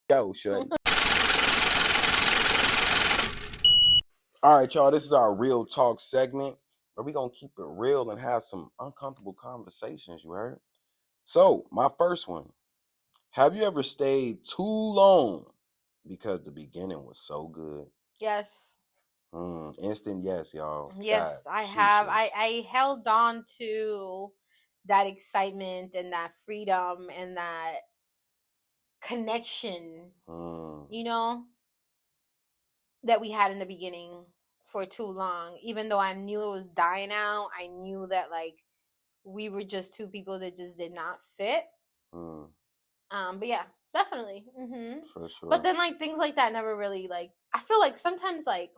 Yo, shut. All right, y'all. This is our real talk segment where we gonna keep it real and have some uncomfortable conversations. You heard? So, my first one: have you ever stayed too long because the beginning was so good? Yes. Instant yes, y'all. God, Yes, I have. I, sheesh. I held on to that excitement and that freedom and that connection, Mm, you know, that we had in the beginning for too long. Even though I knew it was dying out, I knew that like we were just two people that just did not fit. mm, But yeah, definitely. for But sure. then like things like that never really like I feel like sometimes like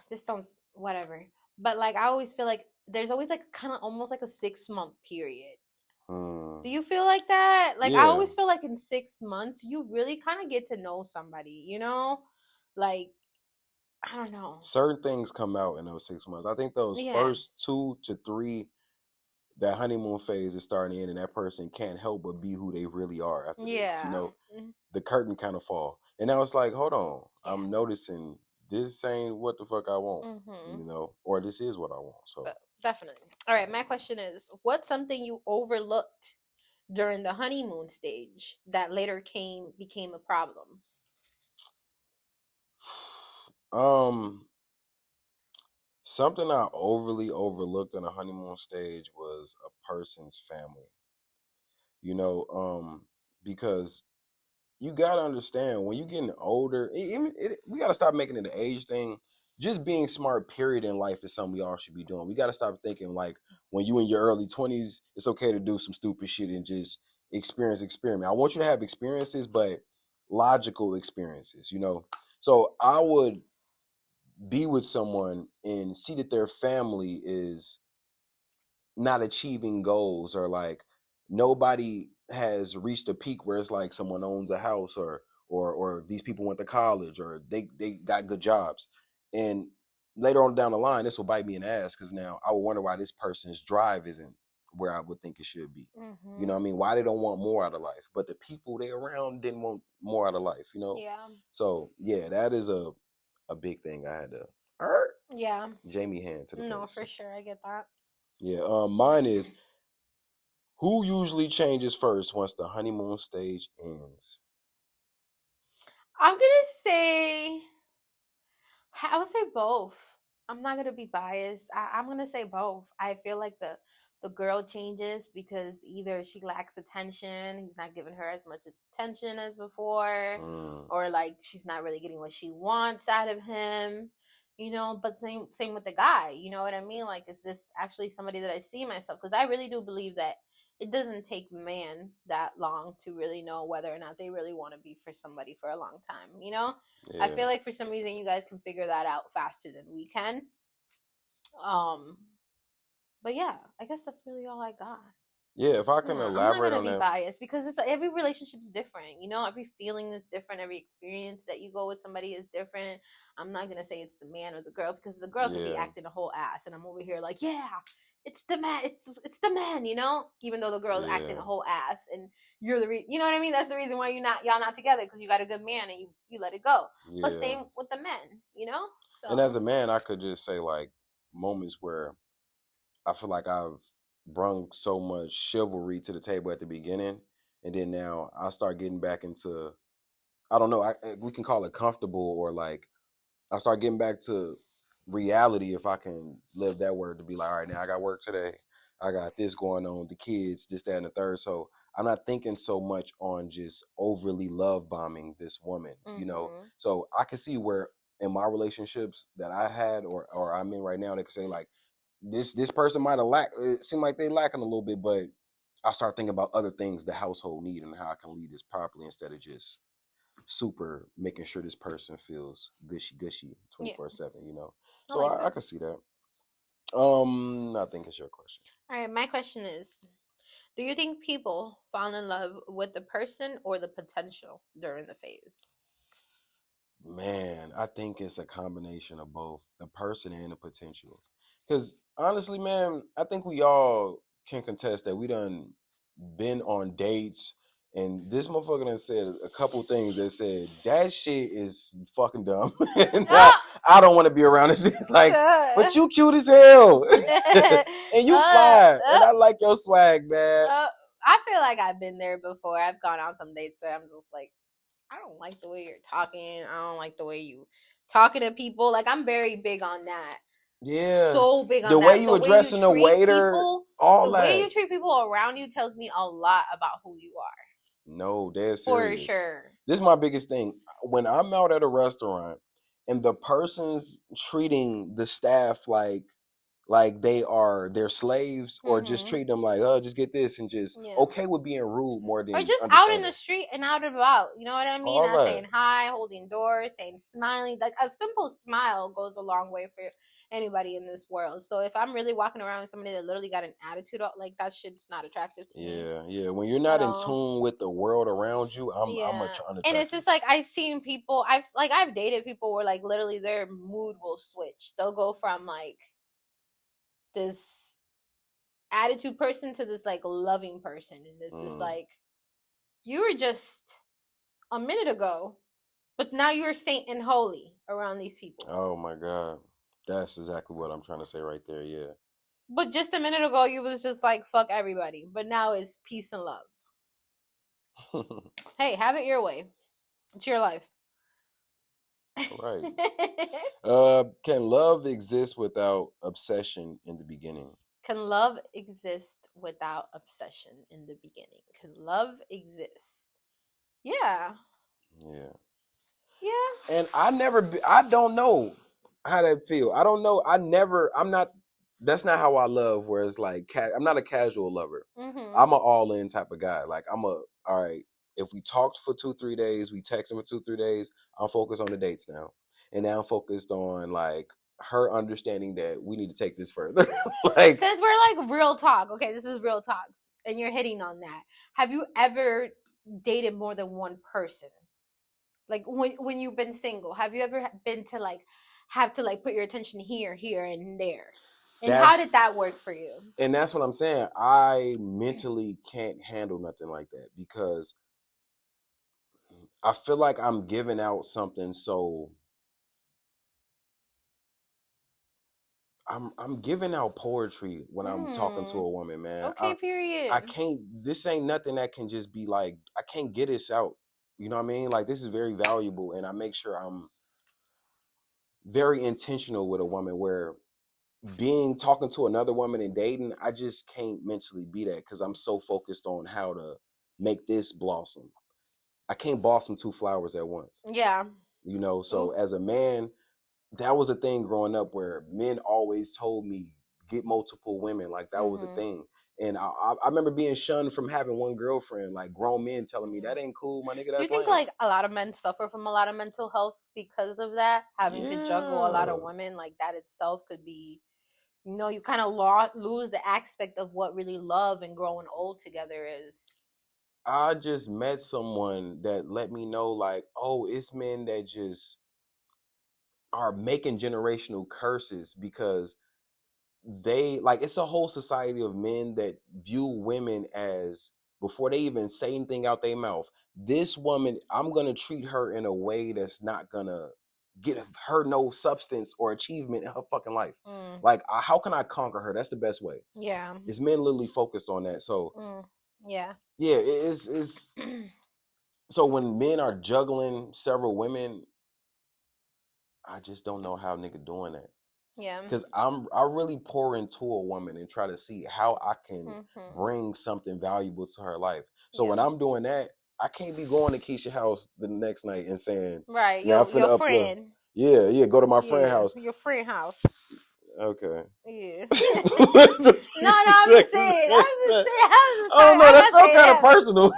this sounds whatever. But like I always feel like there's always like kind of almost like a 6 month period. Mm, Do you feel like that? Like I yeah. always feel like in 6 months you really kind of get to know somebody, you know? Like I don't know. Certain things come out in those 6 months. I think those Yeah. first 2 to 3, that honeymoon phase is starting to end, and that person can't help but be who they really are after this. Yeah. The curtain kind of fall, and now it's like, hold on, Yeah. I'm noticing this ain't what the fuck I want, Mhm. or this is what I want. So, But definitely. All right, my question is what's something you overlooked during the honeymoon stage that later came became a problem? um, something I overly overlooked in a honeymoon stage was a person's family. You know, because you gotta understand when you're getting older, we gotta stop making it an age thing. Just being smart, period, in life is something we all should be doing. We gotta stop thinking like when you in your early 20s, it's okay to do some stupid shit and just experiment. I want you to have experiences, but logical experiences. So I would be with someone and see that their family is not achieving goals, or like nobody has reached a peak where it's like someone owns a house, or these people went to college, or they got good jobs, and later on down the line this will bite me in the ass because now I would wonder why this person's drive isn't where I would think it should be. Mhm. What I mean? Why they don't want more out of life, but the people they around didn't want more out of life. Yeah. So yeah, that is a big thing I had to er, Yeah. Jamie hand to the No, face. for sure. I get that. Yeah, mine is, who usually changes first once the honeymoon stage ends? I'm gonna say I would say both. I'm not gonna be biased. I'm gonna say both. I feel like the girl changes because either she lacks attention, he's not giving her as much attention as before, Mm, or like she's not really getting what she wants out of him. But same with the guy. You know what I mean? Like, is this actually somebody that I see myself? Because I really do believe that it doesn't take man that long to really know whether or not they really want to be for somebody for a long time. I yeah, feel like for some reason you guys can figure that out faster than we can. Um, but yeah, I guess that's really all I got. yeah. If I can Yeah, I'm not elaborate gonna on be that, biased because it's every relationship is different. Every feeling is different. Every experience that you go with somebody is different. I'm not gonna say it's the man or the girl because the girl could be yeah, acting a whole ass, and I'm over here like, yeah, it's the man. It's the man. Even though the girl's acting a yeah, whole ass, and you're you know what I mean. That's the reason why y'all not together because you got a good man and you let it go. But yeah. same with the men. And as So a man, I could just say like moments where I feel like I've brung so much chivalry to the table at the beginning, and then now I start getting back into, I don't know, we can call it comfortable, or like I start getting back to reality, if I can live that word, to be like, all right, now I got work today. I got this going on, the kids, this, that, and the third. So I'm not thinking so much on just overly love bombing this woman. hmm So I can see where in my relationships that I had, or I'm in right now, they could say like this person might have lacked. It seemed like they lacking a little bit, but I start thinking about other things the household need and how I can lead this properly instead of just super making sure this person feels gushy gushy yeah, 24/7. I So like I that. can see that. I think it's your question. All right, my question is: do you think people fall in love with the person or the potential during the phase? Man, I think it's a combination of both the person and the potential. Because honestly, man, I think we all can contest that we done been on dates And this motherfucker done said a couple things that said that shit is fucking dumb. And I don't want to be around this shit. Like, but you cute as hell. And you fly. And I like your swag, man. I feel like I've been there before. I've gone on some dates where I'm just like, I don't like the way you're talking. I don't like the way you talking to people. Like, I'm very big on that. Yeah. So big on the that. Way you addressing the waiter, people, all the that. way you treat people around you tells me a lot about who you are. No, they're serious. For sure. This is my biggest thing. When I'm out at a restaurant and the person's treating the staff like they are their slaves, or just treat them like, oh, just get this, and just okay with being rude more than or just out in the street and out and about. You know what I mean? Not saying hi, holding doors, saying smiling. Like, a simple smile goes a long way for anybody in this world. So if I'm really walking around with somebody that literally got an attitude, like, that shit's not attractive to me. Yeah. When you're not in tune with the world around you, I'm unattractive. And it's just like, I've seen people. I've dated people where, like, literally their mood will switch. They'll go from like this attitude person to this like loving person, and this is like, you were just a minute ago, but now you're saint and holy around these people. Oh my God, that's exactly what I'm trying to say right there. Yeah, but just a minute ago you was just like, fuck everybody, but now it's peace and love. Hey, have it your way. It's your life. Right. Can love exist without obsession in the beginning? Can love exist without obsession in the beginning? Can love exist? Yeah. And I don't know how that feel. I don't know. I'm not, that's not how I love, where it's like, I'm not a casual lover. I'm an all-in type of guy. Like, all right, if we talked for 2-3 days, we texted for 2-3 days, I'm focused on the dates now. And now I'm focused on, like, her understanding that we need to take this further. Like, since we're like real talk, okay, this is real talks, and you're hitting on that. Have you ever dated more than one person? Like, when you've been single, have you ever been to like have to like put your attention here, and there? And how did that work for you? And that's what I'm saying. I mentally can't handle nothing like that, because I feel like I'm giving out something, so I'm giving out poetry when I'm talking to a woman, man. Okay, period. I can't. This ain't nothing that can just be like, I can't get this out. You know what I mean? Like, this is very valuable, and I make sure I'm very intentional with a woman, where talking to another woman and dating, I just can't mentally be that, because I'm so focused on how to make this blossom. I can't blossom 2 flowers at once. Yeah. You know, so as a man, that was a thing growing up, where men always told me, get multiple women. Like, that was a thing. And I remember being shunned from having one girlfriend, like grown men telling me, that ain't cool, my nigga, that's Do you think lame. like a lot of men suffer from a lot of mental health because of that? Having to juggle a lot of women, like that itself could be, you know, you kind of lose the aspect of what really love and growing old together is. I just met someone that let me know, like, oh, it's men that just are making generational curses, because they, like, it's a whole society of men that view women as, before they even say anything out their mouth, this woman, I'm gonna treat her in a way that's not gonna get her no substance or achievement in her fucking life. Like, how can I conquer her? That's the best way. Yeah. It's men literally focused on that. So yeah, it's so when men are juggling several women, I just don't know how nigga doing that. Yeah. Because I really pour into a woman and try to see how I can bring something valuable to her life. So when I'm doing that, I can't be going to Keisha's house the next night and saying, right, your friend. Yeah, go to my friend house. Your friend house. Okay. Yeah. No, I'm just saying. Oh no, that felt kind of personal.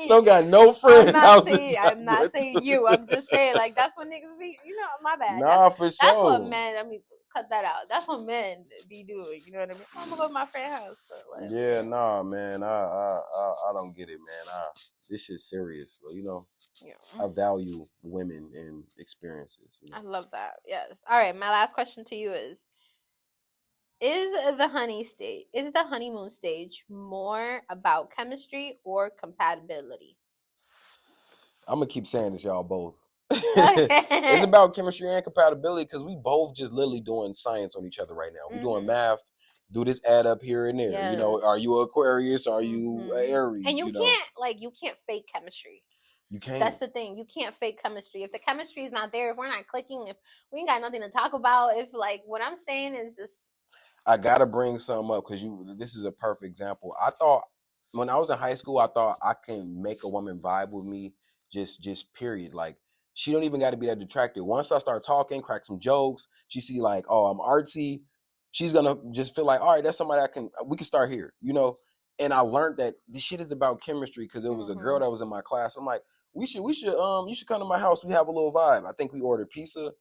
Don't got no friend houses. I'm not saying you. I'm just saying, like, that's what niggas be. You know, my bad. Nah, for sure. That's what men. I mean, cut that out. That's what men be doing. You know what I mean? I'm gonna go to my friend's house. Yeah, nah, man. I don't get it, man. This shit's serious. But, you know, I value women and experiences. You know? I love that. Yes. All right. My last question to you is: Is the honeymoon stage more about chemistry or compatibility? I'm gonna keep saying this, y'all both. It's Okay. about chemistry and compatibility because we both just literally doing science on each other right now. We doing Mhm. math. Do this add up here and there? You know, are you Yes. Aquarius? Are you And Aries? you You know, can't you can't fake chemistry. you can't. That's the thing. You can't fake chemistry. If the chemistry is not there, if we're not clicking, if we ain't got nothing to talk about, if like what I'm saying is just I gotta bring some up because this is a perfect example. I thought when I was in high school, I thought I can make a woman vibe with me, just period. Like she don't even got to be that attractive. Once I start talking, crack some jokes, she see like, oh, I'm artsy. She's gonna just feel like, all right, that's somebody we can start here, you know. And I learned that this shit is about chemistry because it was a girl mhm. that was in my class. I'm like, you should come to my house. We have a little vibe. I think we ordered pizza,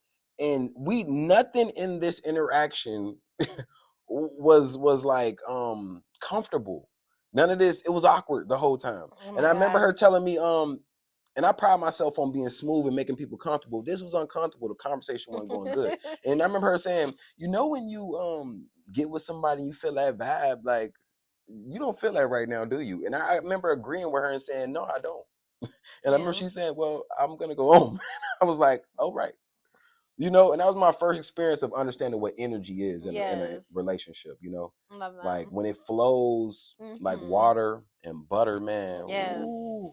and we nothing in this interaction was like comfortable. None of this. It was awkward the whole time. Oh And my I remember god. her telling me and I pride myself on being smooth and making people comfortable. This was uncomfortable. The conversation wasn't going good. And I remember her saying, you know, when you get with somebody and you feel that vibe, like you don't feel that right now, do you? And I remember agreeing with her and saying, no, I don't. And I remember Yeah. she saying, well, I'm gonna go home. I was like, oh right. You know, and that was my first experience of understanding what energy is in a Yes. relationship, you know. Love Like that. when it flows like Mhm. water and butter, man. Yes. Ooh.